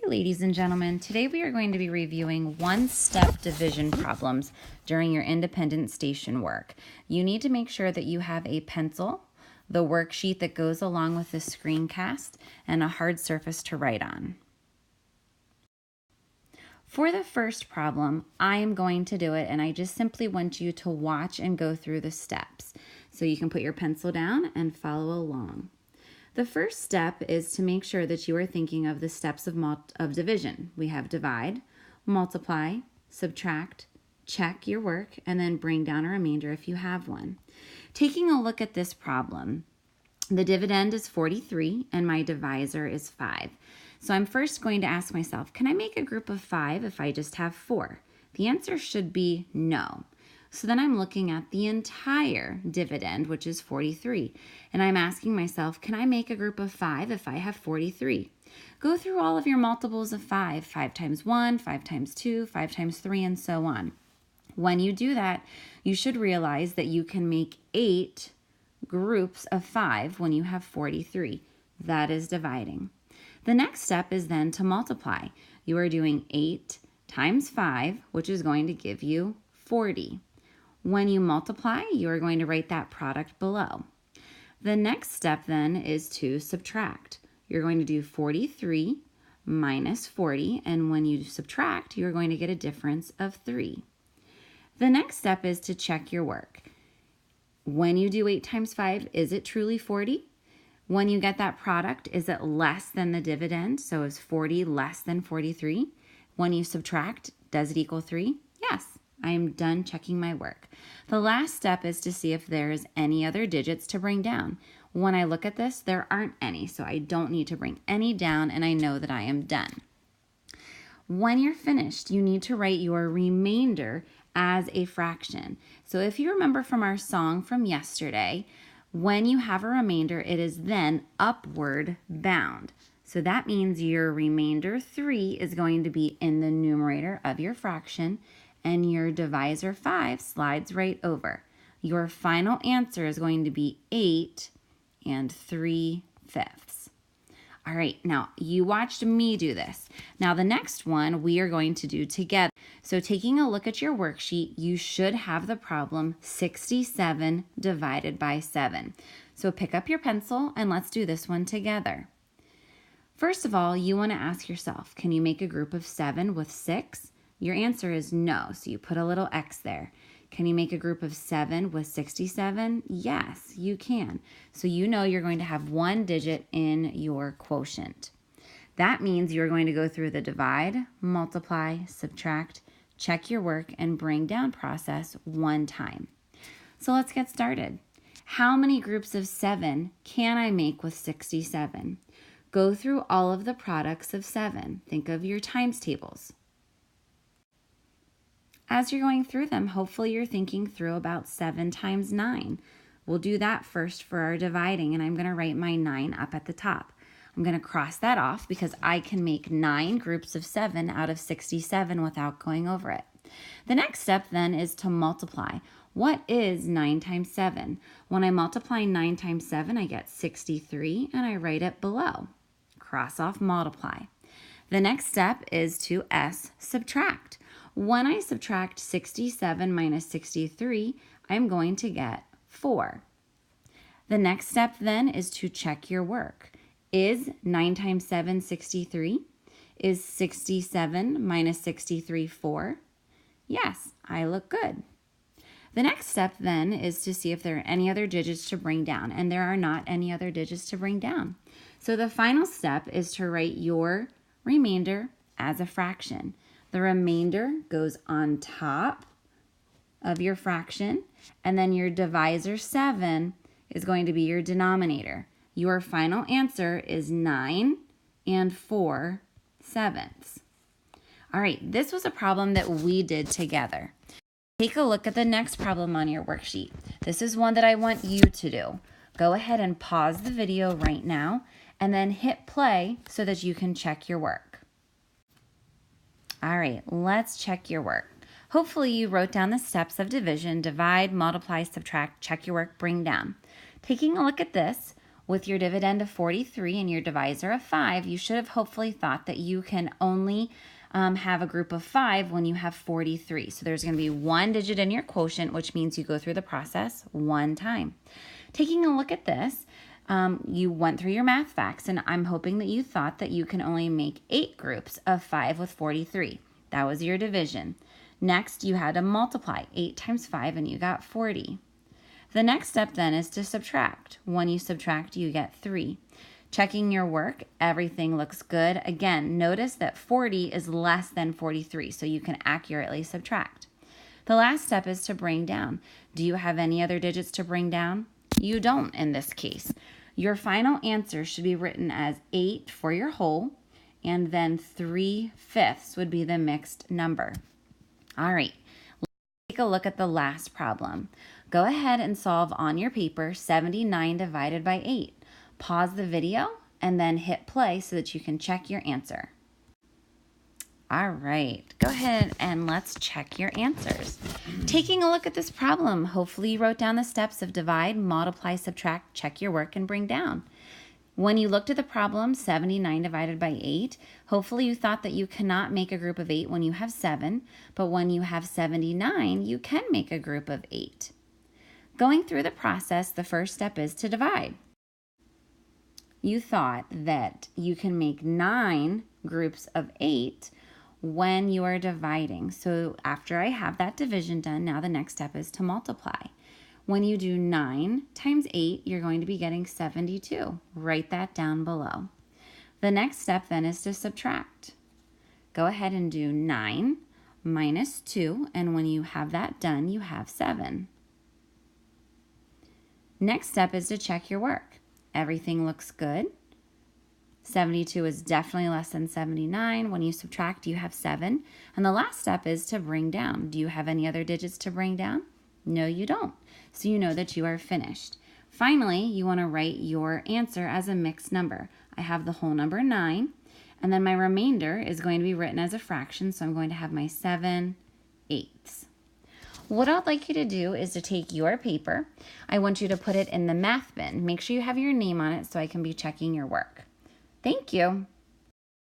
ladies and gentlemen. Today we are going to be reviewing one-step division problems during your independent station work. You need to make sure that you have a pencil, the worksheet that goes along with the screencast, and a hard surface to write on. For the first problem, I am going to do it, and I just simply want you to watch and go through the steps. So you can put your pencil down and follow along. The first step is to make sure that you are thinking of the steps of division. We have divide, multiply, subtract, check your work, and then bring down a remainder if you have one. Taking a look at this problem, the dividend is 43 and my divisor is 5. So I'm first going to ask myself, can I make a group of 5 if I just have 4? The answer should be no. So then I'm looking at the entire dividend, which is 43, and I'm asking myself, can I make a group of 5 if I have 43? Go through all of your multiples of 5, 5 times 1, 5 times 2, 5 times 3, and so on. When you do that, you should realize that you can make 8 groups of 5 when you have 43. That is dividing. The next step is then to multiply. You are doing 8 times 5, which is going to give you 40. When you multiply, you are going to write that product below. The next step then is to subtract. You're going to do 43 minus 40, and when you subtract, you're going to get a difference of 3. The next step is to check your work. When you do 8 times 5, is it truly 40? When you get that product, is it less than the dividend? So is 40 less than 43? When you subtract, does it equal 3? Yes. I am done checking my work. The last step is to see if there's any other digits to bring down. When I look at this, there aren't any, so I don't need to bring any down, and I know that I am done. When you're finished, you need to write your remainder as a fraction. So if you remember from our song from yesterday, when you have a remainder, it is then upward bound. So that means your remainder 3 is going to be in the numerator of your fraction, and your divisor 5 slides right over. Your final answer is going to be 8 3/5. All right, now you watched me do this. Now the next one we are going to do together. So taking a look at your worksheet, you should have the problem 67 divided by 7. So pick up your pencil and let's do this one together. First of all, you want to ask yourself, can you make a group of 7 with 6? Your answer is no, so you put a little X there. Can you make a group of 7 with 67? Yes, you can. So you know you're going to have one digit in your quotient. That means you're going to go through the divide, multiply, subtract, check your work, and bring down process one time. So let's get started. How many groups of 7 can I make with 67? Go through all of the products of 7. Think of your times tables. As you're going through them, hopefully you're thinking through about 7 times 9. We'll do that first for our dividing, and I'm going to write my 9 up at the top. I'm going to cross that off because I can make 9 groups of 7 out of 67 without going over it. The next step then is to multiply. What is 9 times 7? When I multiply 9 times 7, I get 63, and I write it below. Cross off multiply. The next step is to subtract. When I subtract 67 minus 63, I'm going to get 4. The next step then is to check your work. Is 9 times 7 63? Is 67 minus 63 4? Yes, I look good. The next step then is to see if there are any other digits to bring down, and there are not any other digits to bring down. So the final step is to write your remainder as a fraction. The remainder goes on top of your fraction, and then your divisor 7 is going to be your denominator. Your final answer is 9 4/7. All right, this was a problem that we did together. Take a look at the next problem on your worksheet. This is one that I want you to do. Go ahead and pause the video right now, and then hit play so that you can check your work. All right, let's check your work. Hopefully you wrote down the steps of division: divide, multiply, subtract, check your work, bring down. Taking a look at this, With your dividend of 43 and your divisor of 5, you should have hopefully thought that you can only have a group of 5 when you have 43. So there's going to be one digit in your quotient, which means you go through the process one time. Taking a look at this, you went through your math facts, and I'm hoping that you thought that you can only make 8 groups of 5 with 43. That was your division. Next, you had to multiply 8 times 5, and you got 40. The next step then is to subtract. When you subtract, you get 3. Checking your work, everything looks good. Again, notice that 40 is less than 43, so you can accurately subtract. The last step is to bring down. Do you have any other digits to bring down? You don't in this case. Your final answer should be written as 8 for your whole, and then 3/5 would be the mixed number. All right, let's take a look at the last problem. Go ahead and solve on your paper 79 divided by 8. Pause the video and then hit play so that you can check your answer. All right, go ahead and let's check your answers. Taking a look at this problem, hopefully you wrote down the steps of divide, multiply, subtract, check your work, and bring down. When you looked at the problem, 79 divided by 8, hopefully you thought that you cannot make a group of 8 when you have 7, but when you have 79, you can make a group of 8. Going through the process, the first step is to divide. You thought that you can make 9 groups of 8 when you are dividing. So after I have that division done, now the next step is to multiply. When you do 9 times 8, you're going to be getting 72. Write that down below. The next step then is to subtract. Go ahead and do 9 minus 2, and when you have that done, you have 7. Next step is to check your work. Everything looks good. 72 is definitely less than 79. When you subtract, you have 7. And the last step is to bring down. Do you have any other digits to bring down? No, you don't. So you know that you are finished. Finally, you want to write your answer as a mixed number. I have the whole number 9, and then my remainder is going to be written as a fraction, so I'm going to have my 7/8. What I'd like you to do is to take your paper. I want you to put it in the math bin. Make sure you have your name on it so I can be checking your work. Thank you.